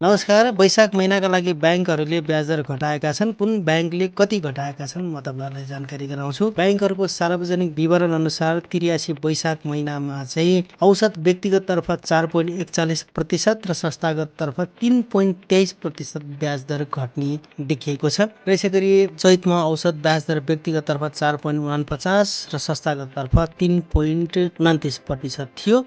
नमस्कार। वैशाख महिनाका लागि ब्याङ्कहरूले ब्याज दर घटाएका छन्। कुन ब्याङ्कले कति घटाएका छन् म तपाईँहरूलाई जानकारी गराउँछु। ब्याङ्कहरूको सार्वजनिक विवरण अनुसार 83 वैशाख महिनामा चाहिँ औसत व्यक्तिगत तर्फ 4.41% र संस्थागत तर्फ 3.23% ब्याज दर घट्ने देखिएको छ। र यसै गरी चैतमा औसत ब्याज दर व्यक्तिगत तर्फ 4.49 र संस्थागत तर्फ 3.29% थियो।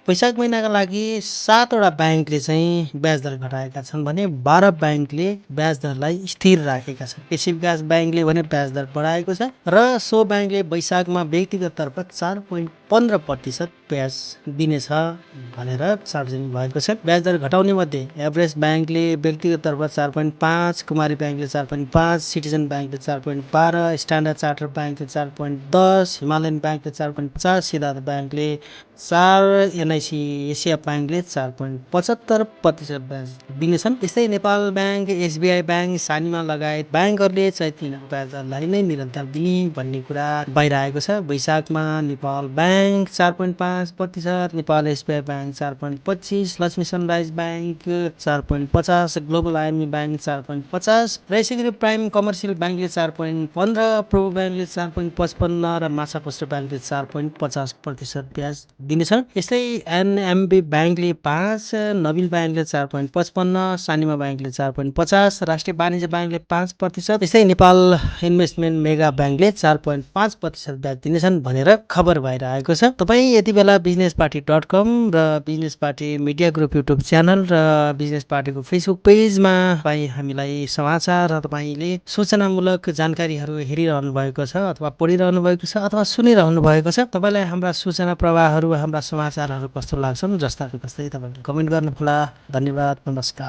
वैशाख महिनाका लागि 7वटा ब्याङ्कले चाहिँ ब्याज दर घटाएका छन् भने 12 ब्याङ्कले ब्याज दरलाई स्थिर राखेका छन्। कृषि विकास ब्याङ्कले भने ब्याज दर बढाएको छ र सो ब्याङ्कले वैशाखमा व्यक्तिगत तर्फ 4.15% ब्याज दिनेछ भनेर सार्वजनिक भएको छ। ब्याज दर घटाउने मध्ये एभरेस्ट ब्याङ्कले व्यक्तिगत तर्फ 4.5, कुमारी ब्याङ्कले 4.5, सिटिजन ब्याङ्कले 4.12, स्ट्यान्डर्ड चार्टर्ड ब्याङ्कले 4.10, हिमालयन ब्याङ्कले 4.50, सिद्धार्थ ब्याङ्कले 4, एनआइसी एसिया ब्याङ्कले 4.75% ब्याज दिनेछन्। त्यस्तै Nepal bank, SBI bank, Sanima लगायत ब्याङ्कहरूले चैत महिनाको ब्याज दरलाई नै निरन्तर दिने भन्ने कुरा बाहिर आएको छ। वैशाखमा Nepal bank 4.5%, Nepal SBI bank 4.25, Lakshmi sunrise bank 4.50, global IMB bank 4.50 र यसै गरी प्राइम कमर्सियल ब्याङ्कले 4.15, प्रो ब्याङ्कले 4.55 र माछापुष्ट ब्याङ्कले 4.50% ब्याज दिनेछन्। यस्तै एनएमबी ब्याङ्कले 5, नबिल ब्याङ्कले 4.55, सानिमा ब्याङ्कले 4.50, राष्ट्रिय वाणिज्य ब्याङ्कले 5%, यस्तै नेपाल इन्भेस्टमेन्ट मेगा ब्याङ्कले 4.5% ब्याज दिनेछन् भनेर खबर बाहिर आएको छ। तपाईँ यति बेला businessparty.com र business party media group YouTube channel र बिजनेस पार्टीको फेसबुक पेजमा तपाईँ हामीलाई समाचार र तपाईँले सूचनामूलक जानकारीहरू हेरिरहनु भएको छ अथवा पढिरहनु भएको छ अथवा सुनिरहनु भएको छ। तपाईँलाई हाम्रा सूचना प्रवाहहरू, हाम्रा समाचारहरू कस्तो लाग्छन् जस्ताको तस्तै तपाईँले कमेन्ट गर्नुहोला। धन्यवाद। नमस्कार।